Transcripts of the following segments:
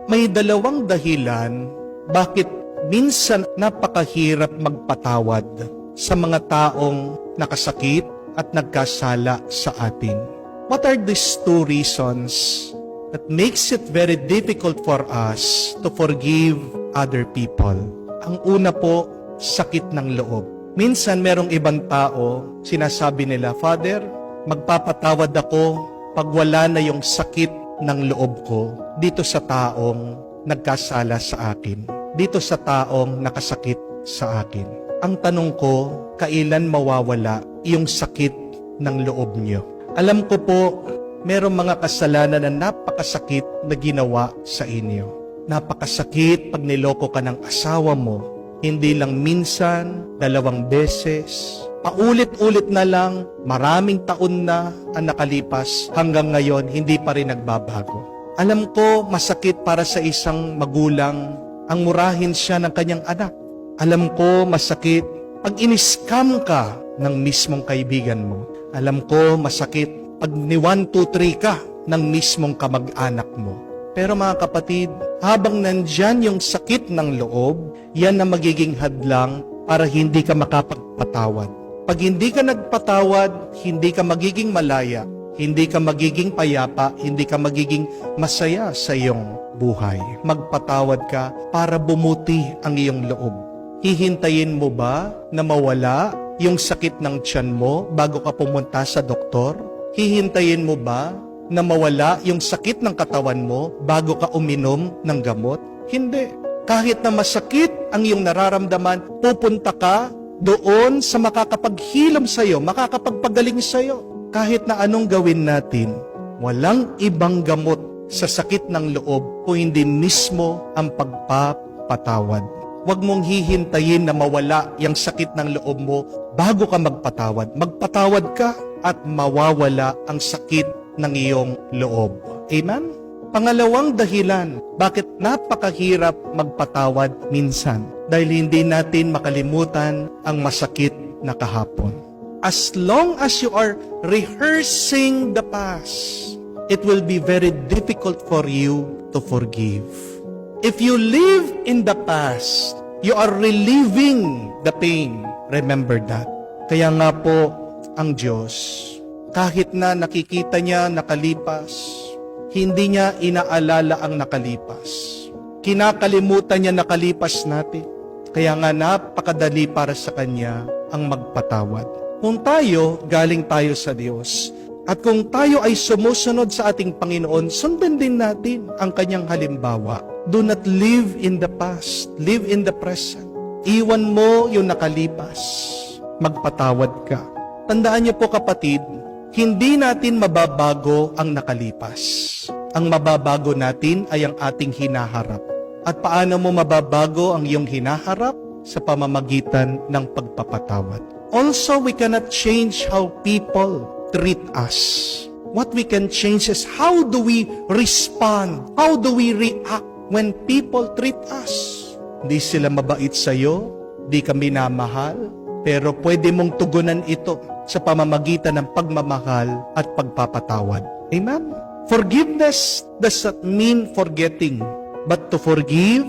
May dalawang dahilan bakit minsan napakahirap magpatawad sa mga taong nakasakit at nagkasala sa atin. What are these two reasons that makes it very difficult for us to forgive other people? Ang una po, sakit ng loob. Minsan merong ibang tao, sinasabi nila, Father, magpapatawad ako pag wala na yung sakit ng loob ko dito sa taong nagkasala sa akin, dito sa taong nakasakit sa akin. Ang tanong ko, kailan mawawala yung sakit ng loob niyo? Alam ko po, merong mga kasalanan na napakasakit na ginawa sa inyo. Napakasakit pag niloko ka ng asawa mo, hindi lang minsan, 2 beses, paulit-ulit na lang, maraming taon na ang nakalipas, hanggang ngayon, hindi pa rin nagbabago. Alam ko, masakit para sa isang magulang ang murahin siya ng kanyang anak. Alam ko, masakit pag in-scam ka ng mismong kaibigan mo. Alam ko, masakit pag ni 1, 2, 3 ka ng mismong kamag-anak mo. Pero mga kapatid, habang nandyan yung sakit ng loob, yan na magiging hadlang para hindi ka makapagpatawad. Pag hindi ka nagpatawad, hindi ka magiging malaya, hindi ka magiging payapa, hindi ka magiging masaya sa iyong buhay. Magpatawad ka para bumuti ang iyong loob. Hihintayin mo ba na mawala yung sakit ng tiyan mo bago ka pumunta sa doktor? Hihintayin mo ba na mawala yung sakit ng katawan mo bago ka uminom ng gamot? Hindi. Kahit na masakit ang iyong nararamdaman, pupunta ka doon sa makakapaghilom sa iyo, makakapagpagaling sa iyo. Kahit na anong gawin natin, walang ibang gamot sa sakit ng loob kung hindi mismo ang pagpapatawad. Huwag mong hihintayin na mawala yung sakit ng loob mo bago ka magpatawad. Magpatawad ka at mawawala ang sakit ng iyong loob. Amen? Pangalawang dahilan, bakit napakahirap magpatawad minsan? Dahil hindi natin makalimutan ang masakit na kahapon. As long as you are rehearsing the past, it will be very difficult for you to forgive. If you live in the past, you are reliving the pain. Remember that. Kaya nga po, ang Diyos, kahit na nakikita niya nakalipas, hindi niya inaalala ang nakalipas. Kinakalimutan niya nakalipas natin. Kaya nga napakadali para sa Kanya ang magpatawad. Kung tayo, galing tayo sa Diyos. At kung tayo ay sumusunod sa ating Panginoon, sundan din natin ang Kanyang halimbawa. Do not live in the past. Live in the present. Iwan mo yung nakalipas. Magpatawad ka. Tandaan niyo po kapatid, hindi natin mababago ang nakalipas. Ang mababago natin ay ang ating hinaharap. At paano mo mababago ang iyong hinaharap? Sa pamamagitan ng pagpapatawad. Also, we cannot change how people treat us. What we can change is how do we respond? How do we react when people treat us? Hindi sila mabait sa iyo, di ka minamahal, pero pwede mong tugunan ito sa pamamagitan ng pagmamahal at pagpapatawad. Amen? Forgiveness does not mean forgetting, but to forgive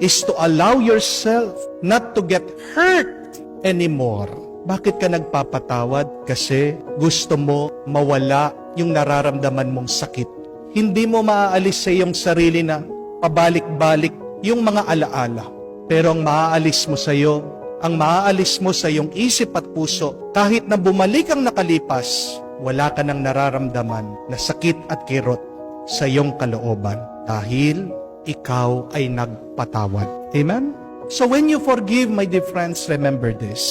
is to allow yourself not to get hurt anymore. Bakit ka nagpapatawad? Kasi gusto mo mawala yung nararamdaman mong sakit. Hindi mo maaalis sa iyong sarili na pabalik-balik yung mga alaala. Pero ang maaalis mo sa iyo, ang maaalis mo sa iyong isip at puso, kahit na bumalik ang nakalipas, wala ka nang nararamdaman na sakit at kirot sa iyong kalooban dahil ikaw ay nagpatawad. Amen? So when you forgive, my dear friends, remember this.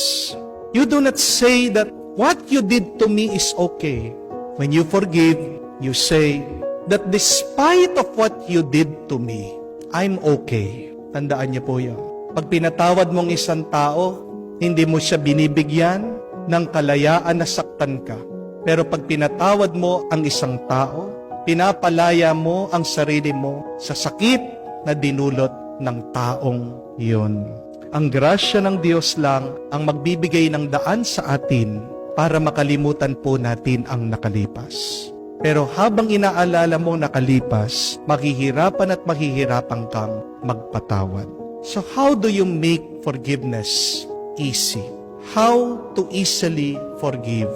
You do not say that what you did to me is okay. When you forgive, you say that despite of what you did to me, I'm okay. Tandaan niyo po yan. Pag pinatawad mong isang tao, hindi mo siya binibigyan ng kalayaan na saktan ka. Pero pag pinatawad mo ang isang tao, pinapalaya mo ang sarili mo sa sakit na dinulot ng taong yun. Ang grasya ng Diyos lang ang magbibigay ng daan sa atin para makalimutan po natin ang nakalipas. Pero habang inaalala mo nakalipas, mahihirapan at mahihirapan kang magpatawad. So how do you make forgiveness easy? How to easily forgive?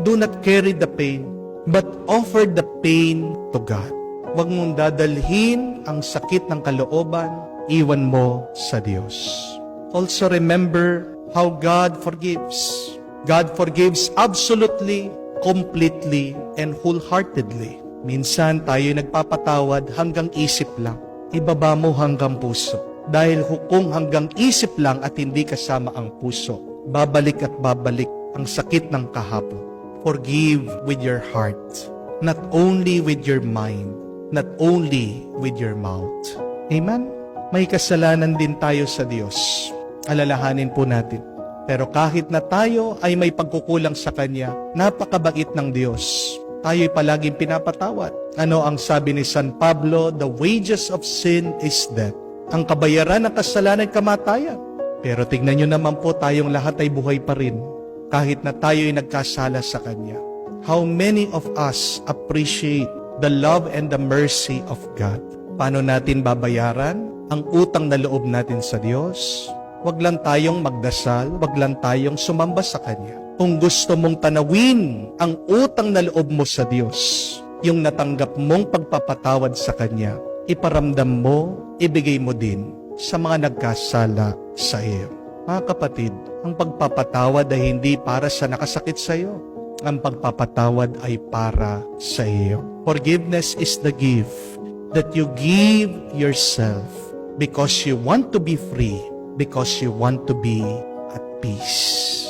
Do not carry the pain, but offer the pain to God. Huwag mong dadalhin ang sakit ng kalooban, iwan mo sa Diyos. Also remember how God forgives. God forgives absolutely, completely, and wholeheartedly. Minsan tayo nagpapatawad hanggang isip lang. Ibaba mo hanggang puso. Dahil kung hanggang isip lang at hindi kasama ang puso, babalik at babalik ang sakit ng kahapon. Forgive with your heart, not only with your mind, not only with your mouth. Amen? May kasalanan din tayo sa Diyos. Alalahanin po natin. Pero kahit na tayo ay may pagkukulang sa Kanya, napakabait ng Diyos. Tayo'y palaging pinapatawad. Ano ang sabi ni San Pablo? The wages of sin is death. Ang kabayaran ng kasalanan, kamatayan. Pero tignan nyo naman po, tayong lahat ay buhay pa rin. Kahit na tayo'y nagkasala sa Kanya. How many of us appreciate the love and the mercy of God? Paano natin babayaran ang utang na loob natin sa Diyos? Wag lang tayong magdasal, wag lang tayong sumamba sa Kanya. Kung gusto mong tanawin ang utang na loob mo sa Diyos, yung natanggap mong pagpapatawad sa Kanya, iparamdam mo, ibigay mo din sa mga nagkasala sa iyo. Mga kapatid, ang pagpapatawad ay hindi para sa nakasakit sa iyo. Ang pagpapatawad ay para sa iyo. Forgiveness is the gift that you give yourself because you want to be free, because you want to be at peace.